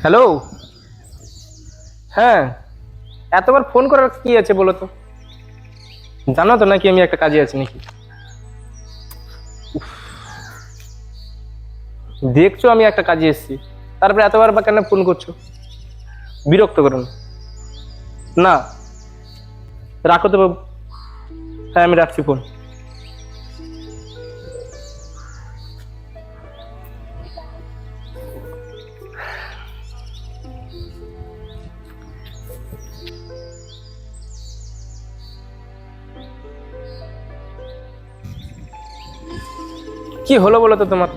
Hello. হ্যাঁ, এতবার phone করার কি আছে বলো তো? জানো তো নাকি আমি একটা কাজে আছি নাকি? দেখছো আমি একটা কাজে এসেছি, তারপরে এতবার বা কেন ফোন করছো? বিরক্ত করো না। না, রাখো তো বাবু। হ্যাঁ, আমি রাখছি ফোন। কি হলো বলো তো তোমার?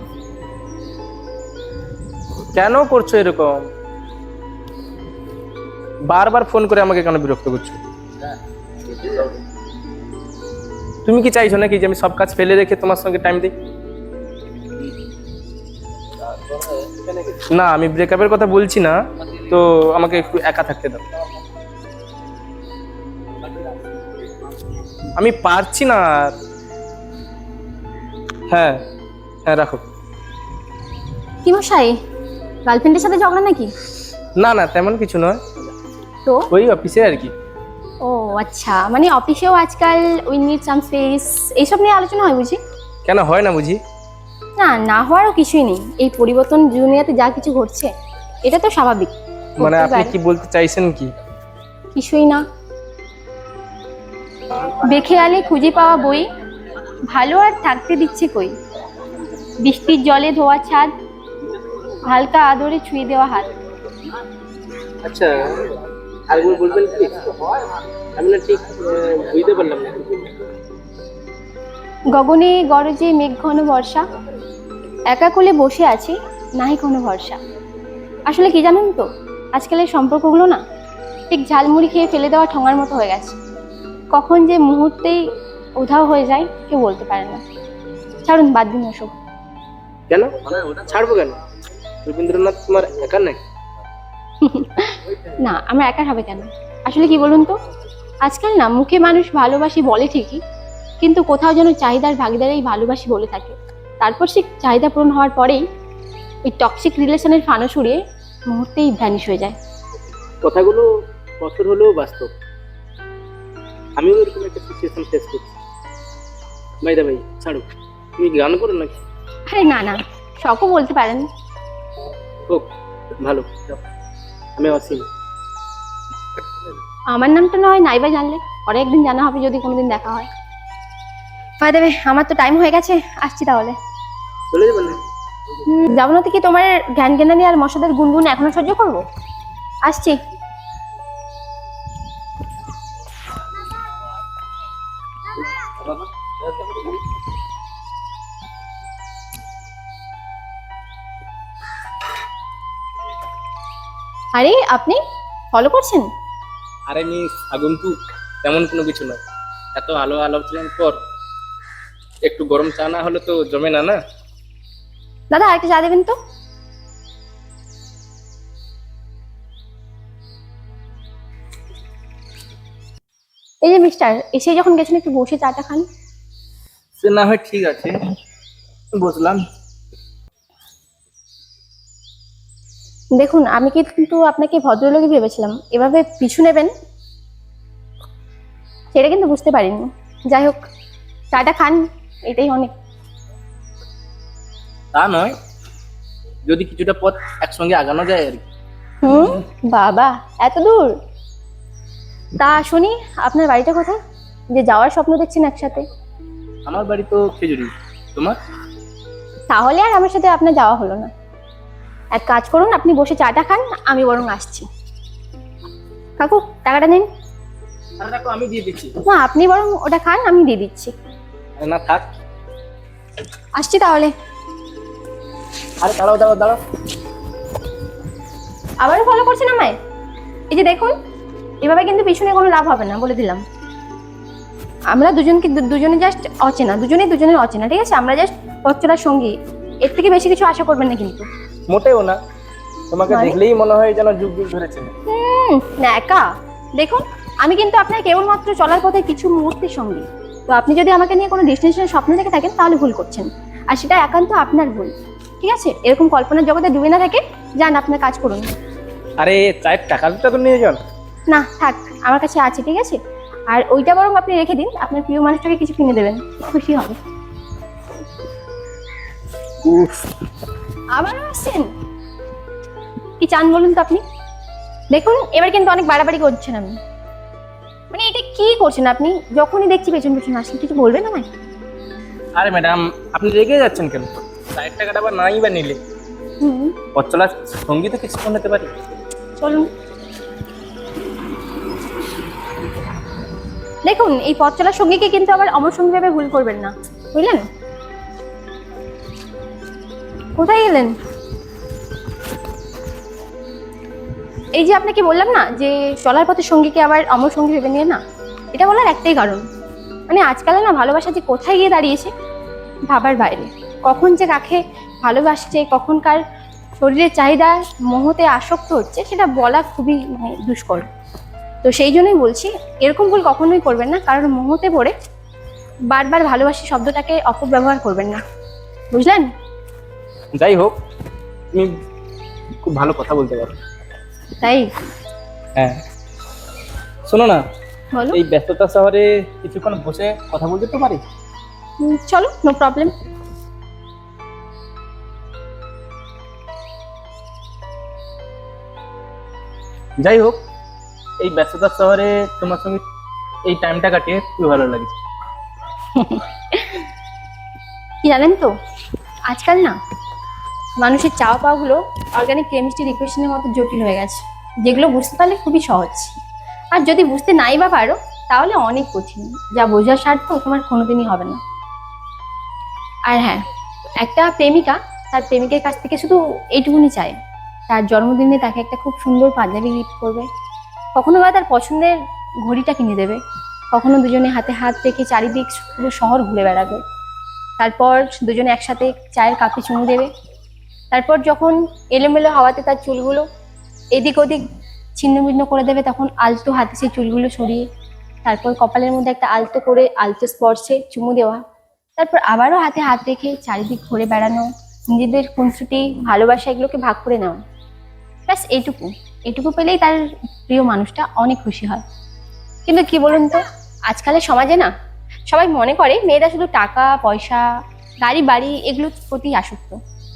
কেন করছো এরকম? বারবার ফোন করে আমাকে কেন বিরক্ত করছো? তুমি কি চাইছো নাকি যে আমি সব কাজ ফেলে রেখে তোমার সঙ্গে টাইম দিই? না, আমি ব্রেকআপের কথা বলছি না, তো আমাকে একটু একা থাকতে দাও। আমি পারছি না আর। হ্যাঁ হ্যাঁ, রাখো। কি মশাই, গার্লফ্রেন্ডের সাথে ঝগড়া নাকি? না না, তেমন কিছু নয়, তো ওই অফিসে আর কি। ও আচ্ছা, মানে অফিসেও আজকাল উই নিড সাম স্পেস এইসব নিয়ে আলোচনা হয় বুঝি? কেন হয় না বুঝি? না, না হওয়ারও কিছুই নেই। এই পরিবর্তন দুনিয়াতে যা কিছু ঘটছে এটা তো স্বাভাবিক। মানে হতেই আপনি পারে। কি বলতে চাইছেন কি? কিছুই না। বেখেয়ালে খুঁজে পাওয়া বই ভালো আর থাকতে দিচ্ছে কই। বৃষ্টির জলে ধোয়া ছাদ, হালকা আদরে ছুঁয়ে দেওয়া হাত। আচ্ছা, আরেকবার বলবেন কি? আমি না ঠিক বুঝতে পারলাম না। গগনে গরজে মেঘঘন বর্ষা, একা কোলে বসে আছি নাহি কোনো ভরসা। আসলে কি জানেন তো, আজকালের সম্পর্কগুলো না ঠিক ঝালমুড়ি খেয়ে ফেলে দেওয়া ঠোঙার মতো হয়ে গেছে। কখন যে মুহূর্তেই উধাও হয়ে যায় কেউ বলতে পারে না। ছাড়ুন, বাদ দিন ওসব। কেন ছাড়বো কেন? রবীন্দ্রনাথ তোমার একার নাকি? না, আমার একার হবে কেন? আসলে কি বলুন তো, আজকাল না মুখে মানুষ ভালোবাসি বলে ঠিকই, কিন্তু কোথাও যেন চাহিদার ভাগিদারেই ভালোবাসি বলে থাকে। তারপর সে চাহিদা পূরণ হওয়ার পরেই ওই টক্সিক রিলেশনের ফানো সরিয়ে মুহূর্তেই ভ্যানিশ হয়ে যায়। কথাগুলো কঠোর হলেও বাস্তব। আমিও এরকম একটা সিচুয়েশন ফেস করছি। ভাইদা ভাই, ছাড়ো। তুমি গান করো নাকি? আরে না না, শখও বলতে পারেন। হোক, ভালো। আমি অসীম। আমার নামটা নয় নাইবা জানলে, পরে একদিন জানা হবে যদি কোনোদিন দেখা হয়। বাই দ্য ওয়ে, আমার তো টাইম হয়ে গেছে, আসছি তাহলে। চলে যাবেন না? যাবো না তো কি, তোমার জ্ঞান জ্ঞানানি আর মশাদের গুনগুন এখনো সহ্য করবো? আসছি। আরে আপনি ফলো করছেন? আরে মিস আগন্তুক, তেমন কোনো কিছু নয়। এত আলো আলোচনার পর একটু গরম চা না হলে তো জমে না না। দাদা আরেকটা চা দেবেন তো। এই যে মিস্টার, এসে যখন গেছেন একটু বসে চাটা খান। সে না হয় ঠিক আছে, বুঝলাম। দেখুন, আমি কিন্তু আপনাকে ভদ্রলোকই ভেবেছিলাম, এভাবে পিছু নেবেন সেটা কিন্তু বুঝতে পারিনি। যাই হোক, চাটা খান, এটাই অনেক। তা নয়, যদি কিছুটা পথ একসঙ্গে আগানো যায় আর কি। হুম, বাবা এত দূর? তা শুনি, আপনার বাড়িটা কোথায় যে যাওয়ার স্বপ্ন দেখছেন একসাথে? আমার বাড়ি তো খেজুরি। তোমার? তাহলে আর আমার সাথে আপনার যাওয়া হলো না। এক কাজ করুন, আপনি বসে চাটা খান, আমি বরং আসছি। কাকু, টাকাটা নিন। আরে দেখো, আমি দিয়ে দিচ্ছি। না, আপনি বরং ওটা খান, আমি দিয়ে দিচ্ছি। আরে না, থাক। আসছি তাহলে। আরে দাঁড়াও দাঁড়াও দাঁড়াও। আবারও ফলো করছেন আমায়? এই যে দেখুন, এভাবে কিন্তু পিছনে কোনো লাভ হবে না বলে দিলাম। আমরা দুজনে জাস্ট অচেনা, দুজনেই দুজনের অচেনা, ঠিক আছে? আমরা জাস্ট পথ চলার সঙ্গী, এর থেকে বেশি কিছু আশা করবেন না কিন্তু। মোটেও না, তোমাকে মানে? দেখলেই মনে হয় যেন যুগ যুগ ধরেছে। না একা। দেখুন, আমি কিন্তু আপনার কেবলমাত্র চলার পথে কিছু মুহূর্তের সঙ্গী। তো আপনি যদি আমাকে নিয়ে কোনো ডেস্টিনেশনের স্বপ্ন দেখে থাকেন তাহলে ভুল করছেন, আর সেটা একান্ত আপনার ভুল। ঠিক আছে, এরকম কল্পনার জগতে ডুবে না থেকে যান, আপনার কাজ করুন। আরে চায়ের টাকাটা তো নিয়ে যান। না থাক, আমার কাছে আছে, ঠিক আছে। আর ওইটা বরং আপনি রেখে দিন, আপনার প্রিয় মানুষটাকে কিছু কিনে দেবেন, খুশি হবে। উফ, আবার আসছেন? কি চান বলুন তো আপনি? দেখুন এবার কিন্তু অনেক বাড়াবাড়ি করছেন আপনি। মানে এটা কি করছেন আপনি? যখনই দেখছি পেছন পেছন আসলে কিছু বলবেন আমায়? আরে ম্যাডাম, আপনি রেগে যাচ্ছেন কেন? চায়ের টাকাটা আবার নাই বা নিলে হুম, পথ চলার সঙ্গী তো কিছুক্ষণ হতে পারি। চলুন। দেখুন এই পথ চলার সঙ্গীকে কিন্তু আবার অমর সঙ্গী ভেবে ভুল করবেন না, বুঝলেন? কোথায় গেলেন? এই যে আপনাকে বললাম না যে চলার পথে সঙ্গীকে আবার অমর সঙ্গী ভেবে নিয়ে না, এটা বলার একটাই কারণ, মানে আজকাল না ভালোবাসা যে কোথায় গিয়ে দাঁড়িয়েছে ভাবার বাইরে। কখন যে কাকে ভালোবাসছে, কখন কার শরীরের চাহিদা মোহতে আসক্ত হচ্ছে, সেটা বলা খুবই মানে দুষ্কর। তো সেই জন্যই বলছি, এরকম ভুল কখনোই করবেন না, কারণ মোহতে পড়ে বারবার ভালোবাসি শব্দটাকে অপব্যবহার করবেন না, বুঝলেন? যাই হোক, তুমি খুব ভালো কথা বলতে পারো। তাই হ্যাঁ, শোনো না, বলো। এই ব্যস্ততা শহরে কিছুক্ষণ বসে কথা বলতে তো পারি? চলো, নো প্রবলেম। যাই হোক, এই ব্যস্ততার শহরে তোমার সঙ্গে এই টাইমটা কাটিয়ে খুবই ভালো লাগছে। কি জানেন তো, আজকাল না মানুষের চাওয়া পাওয়াগুলো অর্গানিক কেমিস্ট্রির ইকুয়েশনের মতো জটিল হয়ে গেছে, যেগুলো বুঝতে পারলে খুবই সহজ, আর যদি বুঝতে নাই বা পারো তাহলে অনেক কঠিন, যা বোঝার সাধ্য তোমার কোনোদিনই হবে না। আর হ্যাঁ, একটা প্রেমিকা তার প্রেমিকের কাছ থেকে শুধু এইটুকুনি চায়, তার জন্মদিনে তাকে একটা খুব সুন্দর পাঞ্জাবি গিফট করবে, কখনো বা তার পছন্দের ঘড়িটা কিনে দেবে, কখনো দুজনে হাতে হাত রেখে চারিদিক পুরো শহর ঘুরে বেড়াবে, তারপর দুজনে একসাথে চায়ের কাপে চুমু দেবে, তারপর যখন এলোমেলো হাওয়াতে তার চুলগুলো এদিক ওদিক ছিন্নভিন্ন করে দেবে, তখন আলতো হাতে সেই চুলগুলো সরিয়ে তারপর কপালের মধ্যে একটা আলতো করে আলতো স্পর্শে চুমু দেওয়া, তারপর আবারও হাতে হাত রেখে চারিদিক ঘুরে বেড়ানো, নিজেদের খুনসুটি ভালোবাসা এগুলোকে ভাগ করে নেওয়া। ব্যাস এইটুকু, এটুকু পেলেই তার প্রিয় মানুষটা অনেক খুশি হয়। কিন্তু কি বলুন তো, আজকালের সমাজে না সবাই মনে করে মেয়েরা শুধু টাকা পয়সা গাড়ি বাড়ি এগুলোর প্রতি আসক্ত,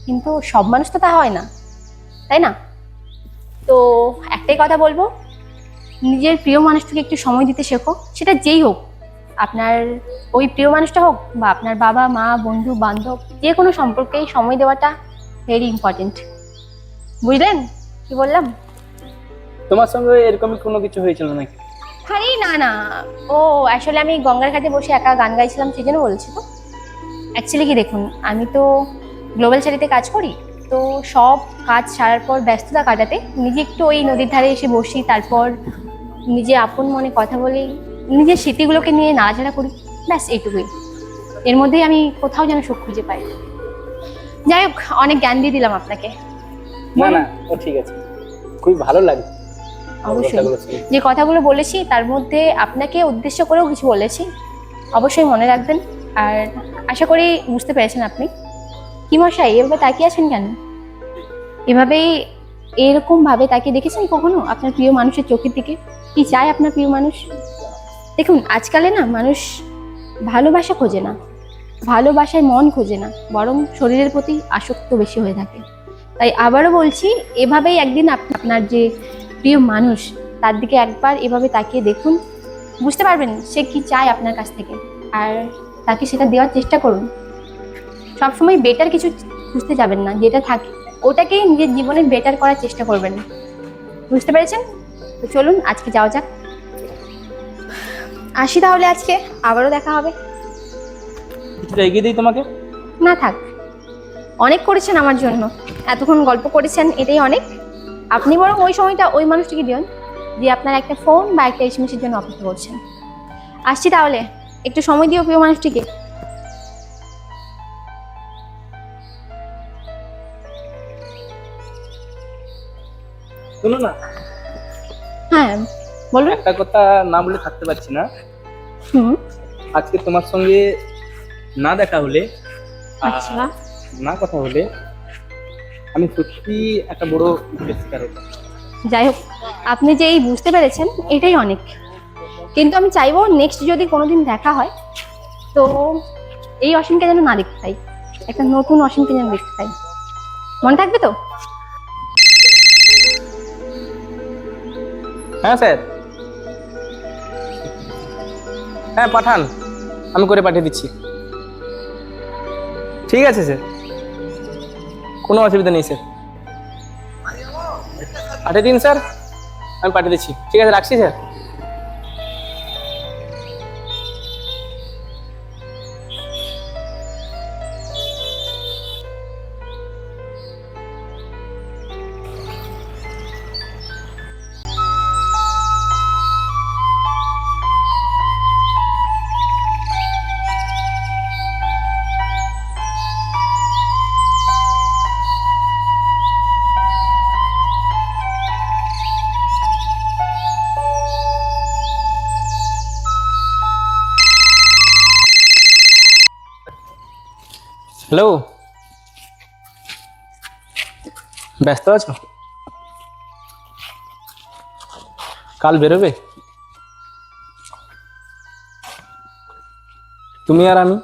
কিন্তু সব মানুষ তো তা হয় না, তাই না? তো একটাই কথা বলবো, নিজের প্রিয় মানুষটাকে একটু সময় দিতে শেখো, সেটা যেই হোক, আপনার ওই প্রিয় মানুষটা হোক বা আপনার বাবা মা বন্ধু বান্ধব, যে কোনো সম্পর্কেই সময় দেওয়াটা ভেরি ইম্পর্টেন্ট, বুঝলেন কি বললাম? তোমার সঙ্গে এরকমই কোনো কিছু হয়েছিল নাকি? আরে না না, ও আসলে আমি গঙ্গার ঘাটে বসে একা গান গাইছিলাম সেই জন্য বলছি। তো অ্যাকচুয়ালি কি দেখুন, আমি তো গ্লোবাল চ্যারিতে কাজ করি, তো সব কাজ সারার পর ব্যস্ততা কাটাতে নিজে একটু ওই নদীর ধারে এসে বসি, তারপর নিজে আপন মনে কথা বলি, নিজের স্মৃতিগুলোকে নিয়ে নাড়াচাড়া করি, ব্যাস এইটুকুই। এর মধ্যেই আমি কোথাও যেন সুখ খুঁজে পাই। যাই হোক, অনেক জ্ঞান দিয়ে দিলাম আপনাকে। না না, ও ঠিক আছে, খুবই ভালো লাগে অবশ্যই কথাগুলো শুনে। যে কথাগুলো বলেছি তার মধ্যে আপনাকে উদ্দেশ্য করেও কিছু বলেছি, অবশ্যই মনে রাখবেন। আর আশা করি বুঝতে পেরেছেন আপনি। কি মশাই এভাবে তাকিয়ে আছেন কেন? এভাবেই এরকম ভাবে তাকিয়ে দেখেছেন কখনো আপনার প্রিয় মানুষের চোখের দিকে? কি চায় আপনার প্রিয় মানুষ? দেখুন আজকালে না মানুষ ভালোবাসা খোঁজে না, ভালোবাসায় মন খোঁজে না, বরং শরীরের প্রতি আসক্ত বেশি হয়ে থাকে। তাই আবারও বলছি, এভাবেই একদিন আপনার যে প্রিয় মানুষ তার দিকে একবার এভাবে তাকিয়ে দেখুন, বুঝতে পারবেন সে কি চায় আপনার কাছ থেকে, আর তাকে সেটা দেওয়ার চেষ্টা করুন। সবসময় বেটার কিছু খুঁজতে যাবেন না, যেটা থাকে ওটাকেই নিজের জীবনে বেটার করার চেষ্টা করবেন, বুঝতে পেরেছেন? তো চলুন আজকে যাওয়া যাক, আসি তাহলে আজকে, আবারও দেখা হবে। কিছুটা এগিয়ে দিই তোমাকে? না থাক, অনেক করেছেন আমার জন্য, এতক্ষণ গল্প করেছেন, এটাই অনেক। আপনি বরং ওই সময়টা ওই মানুষটিকে দিন যে আপনার একটা ফোন বা একটা এসএমএসের জন্য অপেক্ষা করছেন। আসছি তাহলে, একটু সময় দিও প্রিয় মানুষটিকে। শোনো না, হ্যাঁ বলুন। একটা কথা না বলে থাকতে পারছি না। হুম, আজকে তোমার সঙ্গে না দেখা হলে আচ্ছা। না কথা হলে আমি সত্যি একটা বড় দুঃখের শিকার হতাম। যাই হোক, আপনি যে এই বুঝতে পেরেছেন এটাই অনেক। কিন্তু আমি চাইবো নেক্সট যদি কোনোদিন দেখা হয় তো এই অসীমকে যেন না দেখতে পাই, একটা নতুন অসীমকে যেন দেখতে পাই। মনে থাকবে তো? হ্যাঁ স্যার, হ্যাঁ পাঠান, আমি করে পাঠিয়ে দিচ্ছি। ঠিক আছে স্যার, কোনো অসুবিধা নেই স্যার, পাঠিয়ে দিন স্যার, আমি পাঠিয়ে দিচ্ছি। ঠিক আছে, রাখছি স্যার। হ্যালো, ব্যস্ত আছো? কাল বেরোবে তুমি আর আমি?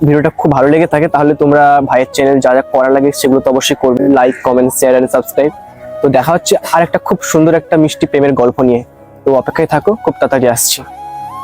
ভিডিওটা খুব ভালো লেগে থাকে তাহলে তোমরা ভাইয়ের চ্যানেল যা যা করা লাগে সেগুলো তো অবশ্যই করবে, like, comment, share and subscribe. তো দেখা হচ্ছে আর একটা খুব সুন্দর একটা মিষ্টি প্রেমের গল্প নিয়ে। তো অপেক্ষায় থাকো, খুব তাড়াতাড়ি আসছি।